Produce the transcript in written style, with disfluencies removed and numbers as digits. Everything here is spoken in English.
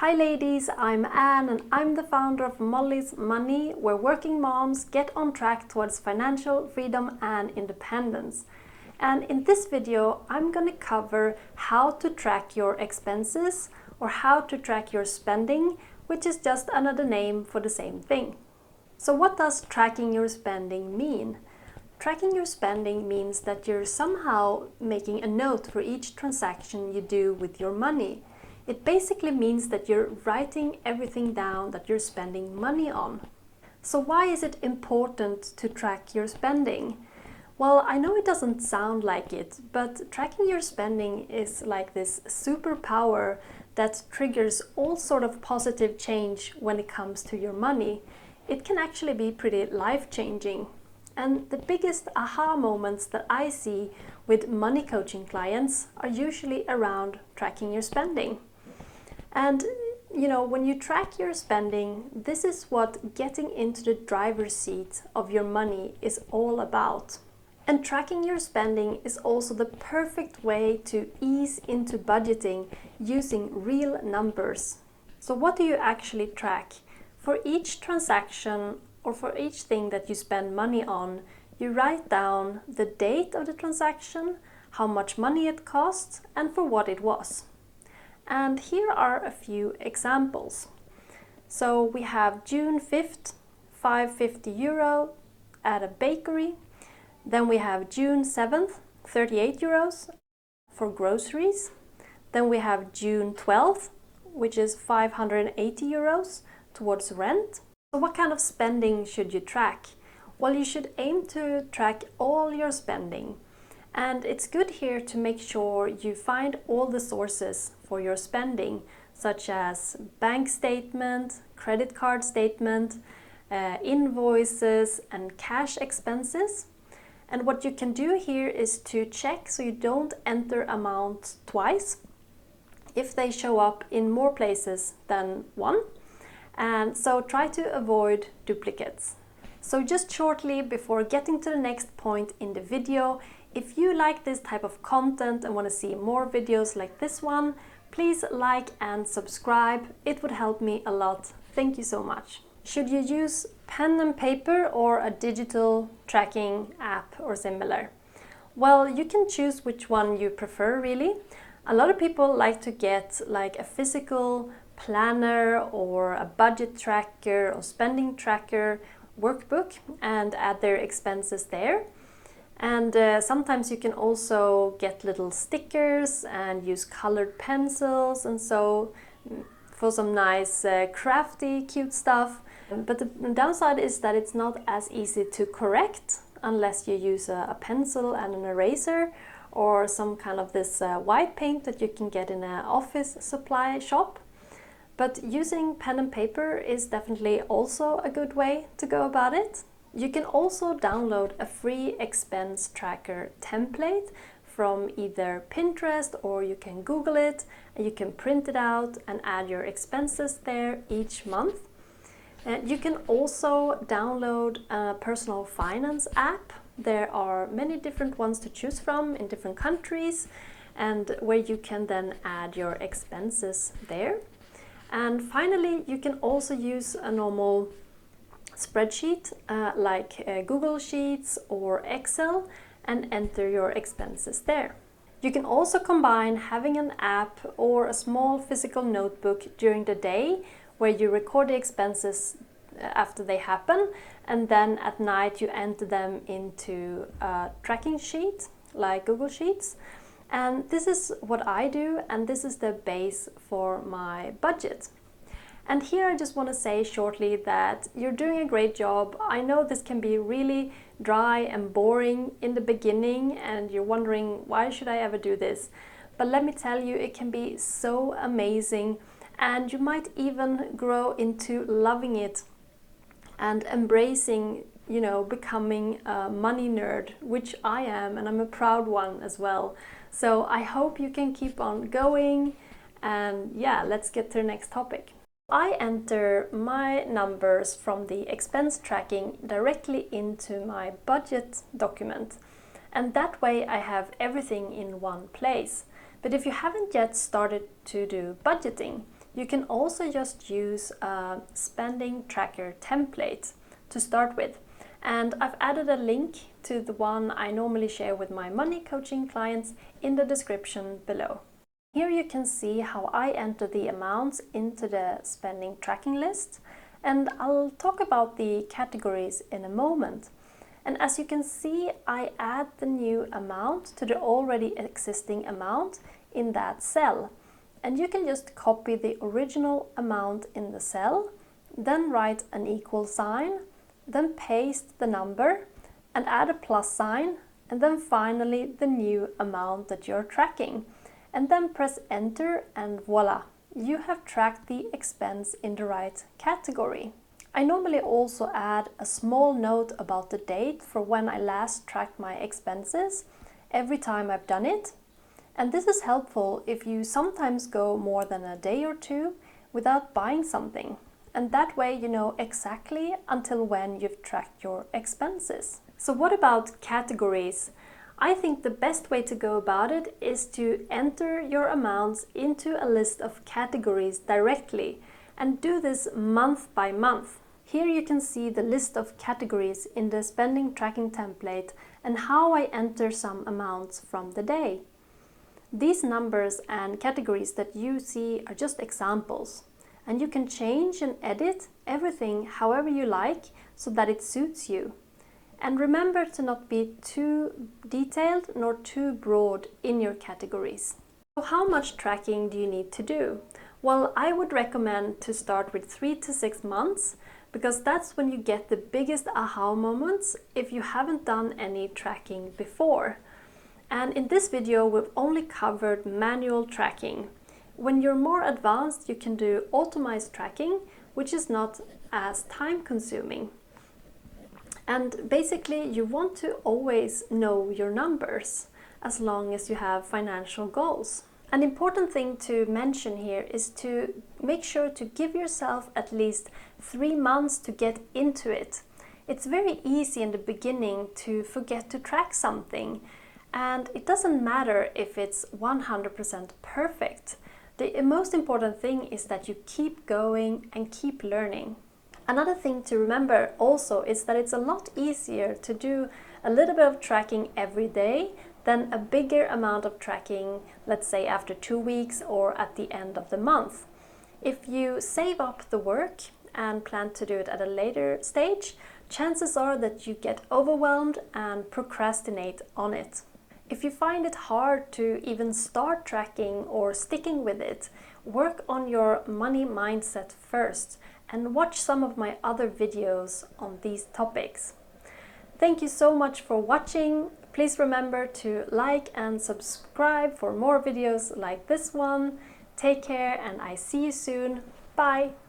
Hi ladies, I'm Anne and I'm the founder of Molly's Money, where working moms get on track towards financial freedom and independence. And in this video, I'm going to cover how to track your expenses or how to track your spending, which is just another name for the same thing. So what does tracking your spending mean? Tracking your spending means that you're somehow making a note for each transaction you do with your money. It basically means that you're writing everything down that you're spending money on. So why is it important to track your spending? Well, I know it doesn't sound like it, but tracking your spending is like this superpower that triggers all sort of positive change when it comes to your money. It can actually be pretty life-changing. And the biggest aha moments that I see with money coaching clients are usually around tracking your spending. And when you track your spending, this is what getting into the driver's seat of your money is all about. And tracking your spending is also the perfect way to ease into budgeting using real numbers. So what do you actually track? For each transaction or for each thing that you spend money on, you write down the date of the transaction, how much money it cost, and for what it was. And here are a few examples. So we have June 5th, €550 at a bakery. Then we have June 7th, €38 for groceries. Then we have June 12th, which is €580 towards rent. So what kind of spending should you track? Well, you should aim to track all your spending. And it's good here to make sure you find all the sources for your spending, such as bank statement, credit card statement, invoices, and cash expenses. And what you can do here is to check so you don't enter amounts twice if they show up in more places than one. And so try to avoid duplicates. So just shortly before getting to the next point in the video, if you like this type of content and want to see more videos like this one, please like and subscribe. It would help me a lot. Thank you so much. Should you use pen and paper or a digital tracking app or similar? Well, you can choose which one you prefer really. A lot of people like to get like a physical planner or a budget tracker or spending tracker workbook and add their expenses there. And sometimes you can also get little stickers and use colored pencils and so for some nice crafty cute stuff. But the downside is that it's not as easy to correct unless you use a pencil and an eraser or some kind of this white paint that you can get in an office supply shop. But using pen and paper is definitely also a good way to go about it. You can also download a free expense tracker template from either Pinterest or you can Google it and you can print it out and add your expenses there each month. And you can also download a personal finance app. There are many different ones to choose from in different countries and where you can then add your expenses there. And finally, you can also use a normal spreadsheet like Google Sheets or Excel and enter your expenses there. You can also combine having an app or a small physical notebook during the day where you record the expenses after they happen and then at night you enter them into a tracking sheet like Google Sheets. And this is what I do and this is the base for my budget. And here I just want to say shortly that you're doing a great job. I know this can be really dry and boring in the beginning and you're wondering, why should I ever do this? But let me tell you, it can be so amazing and you might even grow into loving it and embracing, becoming a money nerd, which I am, and I'm a proud one as well. So I hope you can keep on going and yeah, let's get to the next topic. I enter my numbers from the expense tracking directly into my budget document, and that way I have everything in one place. But if you haven't yet started to do budgeting, You can also just use a spending tracker template to start with. And I've added a link to the one I normally share with my money coaching clients in the description below. Here you can see how I enter the amounts into the spending tracking list, and I'll talk about the categories in a moment. And as you can see, I add the new amount to the already existing amount in that cell. And you can just copy the original amount in the cell, then write an equal sign, then paste the number and add a plus sign, and then finally the new amount that you're tracking. And then press enter and voila, you have tracked the expense in the right category. I normally also add a small note about the date for when I last tracked my expenses every time I've done it. And this is helpful if you sometimes go more than a day or two without buying something. And that way you know exactly until when you've tracked your expenses. So what about categories? I think the best way to go about it is to enter your amounts into a list of categories directly and do this month by month. Here you can see the list of categories in the spending tracking template and how I enter some amounts from the day. These numbers and categories that you see are just examples, and you can change and edit everything however you like so that it suits you. And remember to not be too detailed nor too broad in your categories. So how much tracking do you need to do? Well, I would recommend to start with 3 to 6 months, because that's when you get the biggest aha moments if you haven't done any tracking before. And in this video, we've only covered manual tracking. When you're more advanced, you can do automized tracking, which is not as time consuming. And basically, you want to always know your numbers as long as you have financial goals. An important thing to mention here is to make sure to give yourself at least 3 months to get into it. It's very easy in the beginning to forget to track something, and it doesn't matter if it's 100% perfect. The most important thing is that you keep going and keep learning. Another thing to remember also is that it's a lot easier to do a little bit of tracking every day than a bigger amount of tracking, let's say after 2 weeks or at the end of the month. If you save up the work and plan to do it at a later stage, chances are that you get overwhelmed and procrastinate on it. If you find it hard to even start tracking or sticking with it, work on your money mindset first and watch some of my other videos on these topics. Thank you so much for watching. Please remember to like and subscribe for more videos like this one. Take care and I see you soon. Bye!